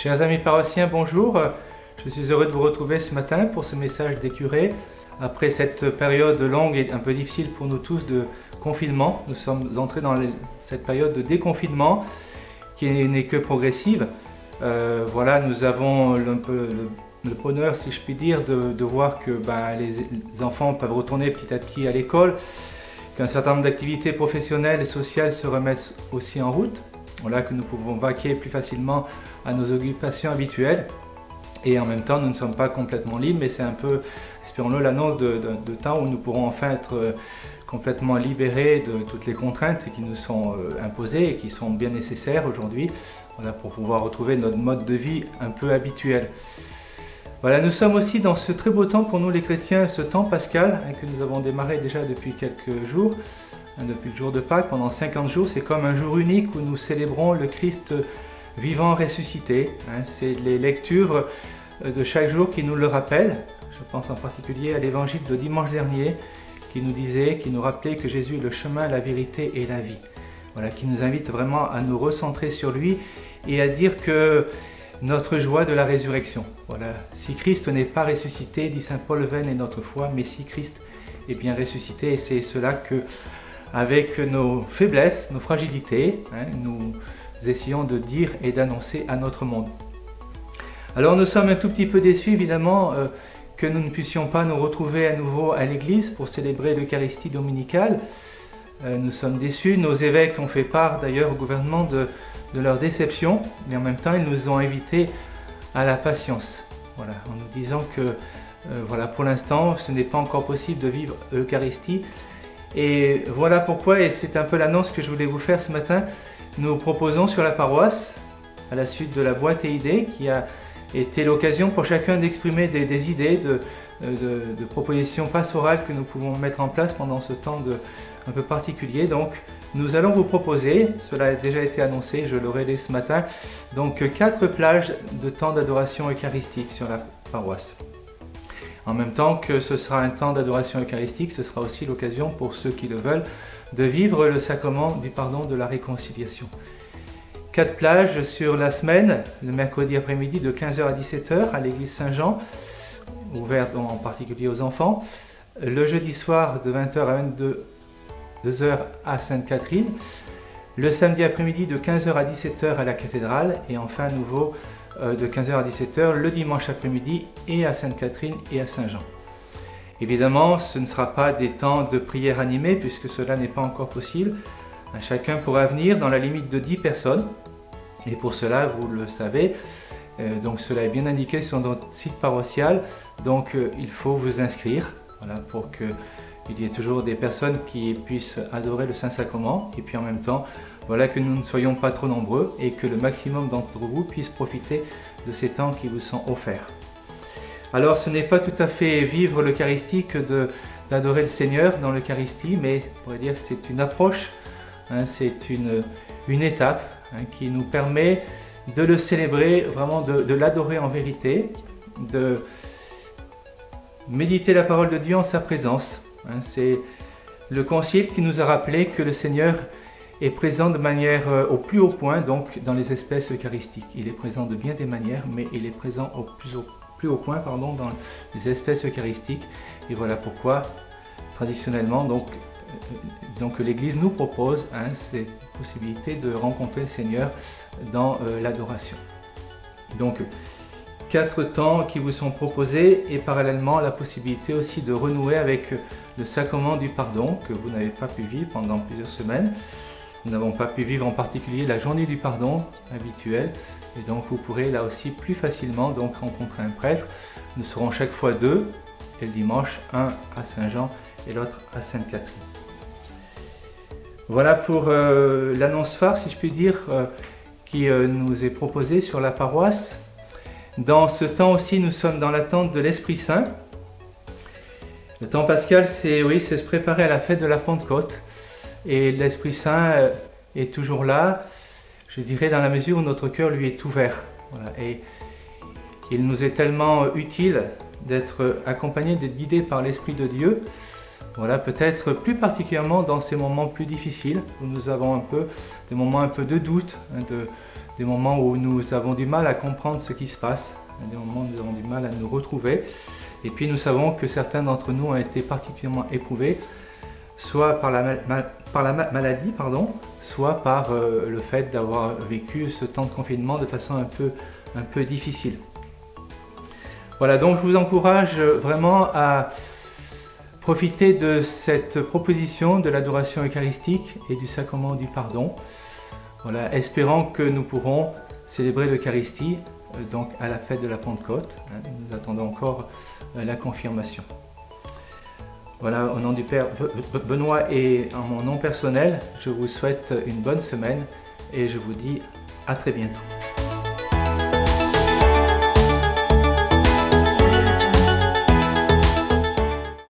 Chers amis paroissiens, bonjour. Je suis heureux de vous retrouver ce matin pour ce message des curés. Après cette période longue et un peu difficile pour nous tous de confinement, nous sommes entrés dans cette période de déconfinement qui n'est que progressive. Voilà, nous avons un peu le bonheur, si je puis dire, de voir que les enfants peuvent retourner petit à petit à l'école, qu'un certain nombre d'activités professionnelles et sociales se remettent aussi en route. Voilà, que nous pouvons vaquer plus facilement à nos occupations habituelles. Et en même temps, nous ne sommes pas complètement libres, mais c'est un peu, espérons-le, l'annonce de temps où nous pourrons enfin être complètement libérés de toutes les contraintes qui nous sont imposées et qui sont bien nécessaires aujourd'hui, voilà, pour pouvoir retrouver notre mode de vie un peu habituel. Voilà, nous sommes aussi dans ce très beau temps pour nous les chrétiens, ce temps pascal que nous avons démarré déjà depuis quelques jours, depuis le jour de Pâques, pendant 50 jours. C'est comme un jour unique où nous célébrons le Christ vivant ressuscité. C'est les lectures de chaque jour qui nous le rappellent. Je pense en particulier à l'évangile de dimanche dernier qui nous rappelait que Jésus est le chemin, la vérité et la vie. Voilà, qui nous invite vraiment à nous recentrer sur lui et à dire que notre joie de la résurrection. Voilà, si Christ n'est pas ressuscité, dit saint Paul, vaine est notre foi, mais si Christ est bien ressuscité, et c'est cela que, avec nos faiblesses, nos fragilités, nous essayons de dire et d'annoncer à notre monde. Alors nous sommes un tout petit peu déçus évidemment que nous ne puissions pas nous retrouver à nouveau à l'église pour célébrer l'Eucharistie dominicale. Nous sommes déçus, nos évêques ont fait part d'ailleurs au gouvernement de leur déception, mais en même temps ils nous ont invités à la patience. Voilà, en nous disant que voilà, pour l'instant ce n'est pas encore possible de vivre l'Eucharistie. Et voilà pourquoi, et c'est un peu l'annonce que je voulais vous faire ce matin, nous proposons sur la paroisse, à la suite de la boîte et idées, qui a été l'occasion pour chacun d'exprimer des idées, de propositions pastorales que nous pouvons mettre en place pendant ce temps un peu particulier. Donc nous allons vous proposer, cela a déjà été annoncé, je l'aurai dit ce matin, donc 4 plages de temps d'adoration eucharistique sur la paroisse. En même temps que ce sera un temps d'adoration eucharistique, ce sera aussi l'occasion pour ceux qui le veulent de vivre le sacrement du pardon, de la réconciliation. 4 plages sur la semaine, le mercredi après-midi de 15h à 17h à l'église Saint-Jean, ouverte en particulier aux enfants. Le jeudi soir de 20h à 22h à Sainte-Catherine. Le samedi après-midi de 15h à 17h à la cathédrale. Et enfin à nouveau de 15h à 17h le dimanche après-midi et à Sainte-Catherine et à Saint-Jean. Évidemment, ce ne sera pas des temps de prière animés puisque cela n'est pas encore possible. Chacun pourra venir dans la limite de 10 personnes. Et pour cela, vous le savez, donc cela est bien indiqué sur notre site paroissial. Donc il faut vous inscrire, voilà, pour qu'il y ait toujours des personnes qui puissent adorer le Saint-Sacrement. Et puis en même temps, voilà, que nous ne soyons pas trop nombreux et que le maximum d'entre vous puissent profiter de ces temps qui vous sont offerts. Alors ce n'est pas tout à fait vivre l'Eucharistie que d'adorer le Seigneur dans l'Eucharistie, mais on pourrait dire que c'est une approche, c'est une étape qui nous permet de le célébrer, vraiment de l'adorer en vérité, de méditer la parole de Dieu en sa présence. C'est le Concile qui nous a rappelé que le Seigneur est présent de manière au plus haut point, donc dans les espèces eucharistiques. Il est présent de bien des manières, mais il est présent au plus haut point dans les espèces eucharistiques. Et voilà pourquoi, traditionnellement, donc, disons que l'Église nous propose cette possibilité de rencontrer le Seigneur dans l'adoration. Donc, 4 temps qui vous sont proposés et parallèlement la possibilité aussi de renouer avec le sacrement du pardon que vous n'avez pas pu vivre pendant plusieurs semaines. Nous n'avons pas pu vivre en particulier la journée du pardon habituelle et donc vous pourrez là aussi plus facilement donc rencontrer un prêtre. Nous serons chaque fois 2 et le dimanche 1 à Saint-Jean et l'autre à Sainte-Catherine. Voilà pour l'annonce phare, si je puis dire, qui nous est proposée sur la paroisse. Dans ce temps aussi, nous sommes dans l'attente de l'Esprit Saint. Le temps pascal, c'est se préparer à la fête de la Pentecôte. Et l'Esprit Saint est toujours là, je dirais, dans la mesure où notre cœur lui est ouvert. Voilà. Et il nous est tellement utile d'être accompagné, d'être guidé par l'Esprit de Dieu. Voilà, peut-être plus particulièrement dans ces moments plus difficiles, où nous avons des moments un peu de doute, des moments où nous avons du mal à comprendre ce qui se passe, des moments où nous avons du mal à nous retrouver. Et puis nous savons que certains d'entre nous ont été particulièrement éprouvés, soit par la maladie, soit par le fait d'avoir vécu ce temps de confinement de façon un peu difficile. Voilà, donc je vous encourage vraiment à profiter de cette proposition de l'adoration eucharistique et du sacrement du pardon. Voilà, espérant que nous pourrons célébrer l'Eucharistie donc à la fête de la Pentecôte. Nous attendons encore la confirmation. Voilà, au nom du Père Benoît et en mon nom personnel, je vous souhaite une bonne semaine et je vous dis à très bientôt.